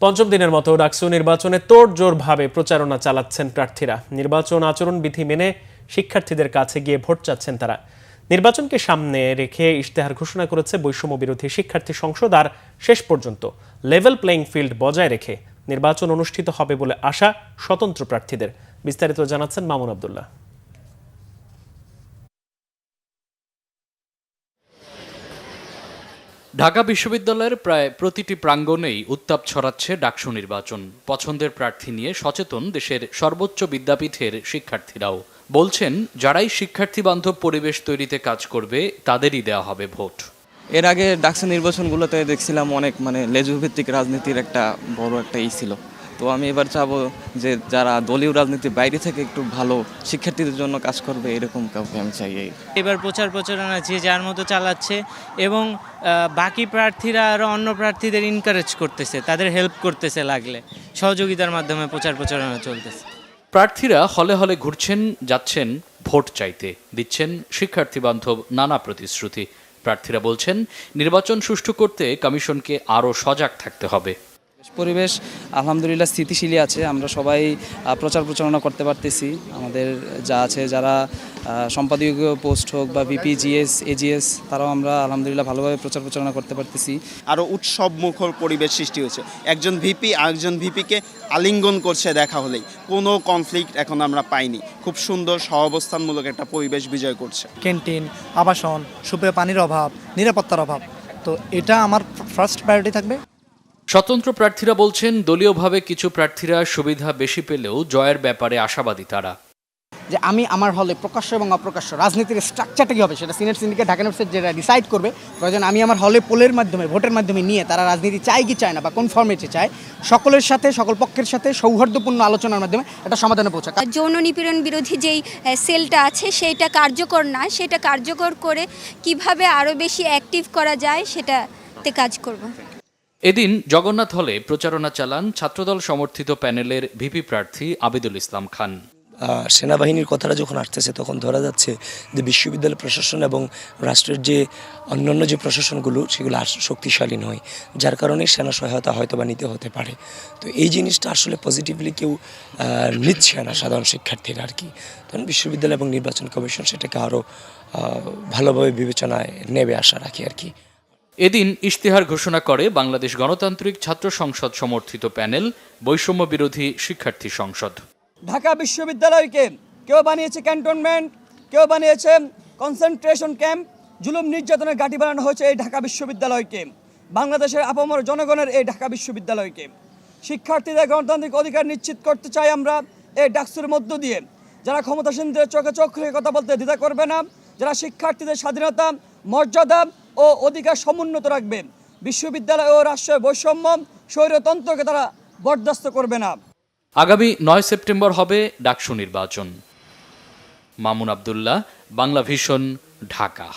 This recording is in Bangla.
পঞ্চম দিনের মতো ডাকসু নির্বাচনে তোড়জোড়ভাবে প্রচারণা চালাচ্ছেন প্রার্থীরা। নির্বাচন আচরণ বিধি মেনে শিক্ষার্থীদের কাছে গিয়ে ভোট চাচ্ছেন তারা। নির্বাচনকে সামনে রেখে ইশতেহার ঘোষণা করেছে বৈষম্য বিরোধী শিক্ষার্থী সংসদ। আর শেষ পর্যন্ত লেভেল প্লেইং ফিল্ড বজায় রেখে নির্বাচন অনুষ্ঠিত হবে বলে আশা স্বতন্ত্র প্রার্থীদের। বিস্তারিত জানাচ্ছেন মামুন আব্দুল্লাহ। ঢাকা বিশ্ববিদ্যালয়ের প্রায় প্রতিটি প্রাঙ্গণেই উত্তাপ ছড়াচ্ছে ডাকসু নির্বাচন। পছন্দের প্রার্থী নিয়ে সচেতন দেশের সর্বোচ্চ বিদ্যাপীঠের শিক্ষার্থীরাও বলছেন, যারাই শিক্ষার্থী বান্ধব পরিবেশ তৈরিতে কাজ করবে তাদেরই দেওয়া হবে ভোট। এর আগে ডাকসু নির্বাচনগুলোতে দেখছিলাম অনেক লেজুভিত্তিক রাজনীতির একটা বড় একটা ছিল। তো আমি এবার চাবো যে যারা দলীয় রাজনীতির বাইরে থেকে একটু ভালো শিক্ষার্থীদের জন্য কাজ করবে, এরকম কাউকে আমি চাই। এবার প্রচারণা যে যার মতো চালাচ্ছে এবং বাকি প্রার্থীরা আরও অন্য প্রার্থীদের এনকারেজ করতেছে, তাদের হেল্প করতেছে, লাগলে সহযোগিতার মাধ্যমে প্রচারণা চলতেছে। প্রার্থীরা হলে হলে ঘুরছেন, যাচ্ছেন ভোট চাইতে, দিচ্ছেন শিক্ষার্থী বান্ধব নানা প্রতিশ্রুতি। প্রার্থীরা বলছেন, নির্বাচন সুষ্ঠু করতে কমিশনকে আরও সজাগ থাকতে হবে। পরিবেশ আলহামদুলিল্লাহ স্থিতিশীলই আছে। আমরা সবাই প্রচারণা করতে পারতেছি। আমাদের যা আছে, যারা সম্পাদকীয় পোস্ট হোক বা ভিপি, জিএস, এজিএস, তারাও আমরা আলহামদুলিল্লাহ ভালোভাবে প্রচারণা করতে পারতেছি। আরও উৎসব মুখর পরিবেশ সৃষ্টি হয়েছে। একজন ভিপি আরেকজন ভিপিকে আলিঙ্গন করছে দেখা হলেই। কোনো কনফ্লিক্ট এখন আমরা পাইনি। খুব সুন্দর সহাবস্থানমূলক একটা পরিবেশ বিজয় করছে। ক্যান্টিন, আবাসন, সুপেয় পানির অভাব, নিরাপত্তার অভাব, তো এটা আমার ফার্স্ট প্রায়োরিটি থাকবে। স্বতন্ত্র প্রার্থীরা বলছেন, দলীয়ভাবে কিছু প্রার্থীরা সুবিধা বেশি পেলেও জয়ের ব্যাপারে আশাবাদী তারা। যে আমি আমার হলে প্রকাশ্য এবং অপ্রকাশ্য রাজনীতির স্ট্রাকচারটা কী হবে সেটা সিনেট সিন্ডিকেট ঢাকা ইউনিভার্সিটি যেটা ডিসাইড করবে। প্রয়োজন আমি আমার হলে পোলের মাধ্যমে, ভোটের মাধ্যমে নিয়ে তারা রাজনীতি চায় কি চায় না বা কনফর্মেটি চায়, সকলের সাথে, সকল পক্ষের সাথে সৌহার্দ্যপূর্ণ আলোচনার মাধ্যমে একটা সমাধানে পৌঁছা। যৌন নিপীড়ন বিরোধী যেই সেলটা আছে সেইটা কার্যকর না, সেটা কার্যকর করে কিভাবে আরও বেশি অ্যাক্টিভ করা যায় সেটাতে কাজ করব। এদিন জগন্নাথ হলে প্রচারণা চালান ছাত্রদল সমর্থিত প্যানেলের ভিপি প্রার্থী আবিদুল ইসলাম খান। সেনাবাহিনীর কথাটা যখন আসতেছে তখন ধরা যাচ্ছে যে বিশ্ববিদ্যালয় প্রশাসন এবং রাষ্ট্রের যে অন্যান্য যে প্রশাসনগুলো সেগুলো শক্তিশালী নয়, যার কারণে সেনা সহায়তা হয়তো বা নিতে হতে পারে। তো এই জিনিসটা আসলে পজিটিভলি কেউ নিচ্ছে না সাধারণ শিক্ষার্থীরা আর কি। তখন বিশ্ববিদ্যালয় এবং নির্বাচন কমিশন সেটাকে আরও ভালোভাবে বিবেচনায় নেবে আশা রাখি আর কি। এদিন ইশতেহার ঘোষণা করে বাংলাদেশ গণতান্ত্রিক ছাত্র সংসদ সমর্থিত প্যানেল বৈষম্য বিরোধী শিক্ষার্থী সংসদ। ঢাকা বিশ্ববিদ্যালয়কে কেউ বানিয়েছে ক্যান্টনমেন্ট, কেউ বানিয়েছে কনসেন্ট্রেশন ক্যাম্প। জুলুম নির্যাতনের ঘাঁটি বানানো হয়েছে এই ঢাকা বিশ্ববিদ্যালয়কে, বাংলাদেশের আপামর জনগণের এই ঢাকা বিশ্ববিদ্যালয়কে। শিক্ষার্থীদের গণতান্ত্রিক অধিকার নিশ্চিত করতে চাই আমরা এই ডাকসুর মধ্য দিয়ে। যারা ক্ষমতাসীনদের চোখে চোখ রেখে কথা বলতে দ্বিধা করবে না, যারা শিক্ষার্থীদের স্বাধীনতা, মর্যাদা ও অধিকার সমুন্নত রাখবে, বিশ্ববিদ্যালয় ও রাষ্ট্রের বৈষম্য, স্বৈরতন্ত্রকে তারা বরদাস্ত করবে না। আগামী 9 সেপ্টেম্বর হবে ডাকসু নির্বাচন। মামুন আব্দুল্লাহ, বাংলা ভিশন, ঢাকা।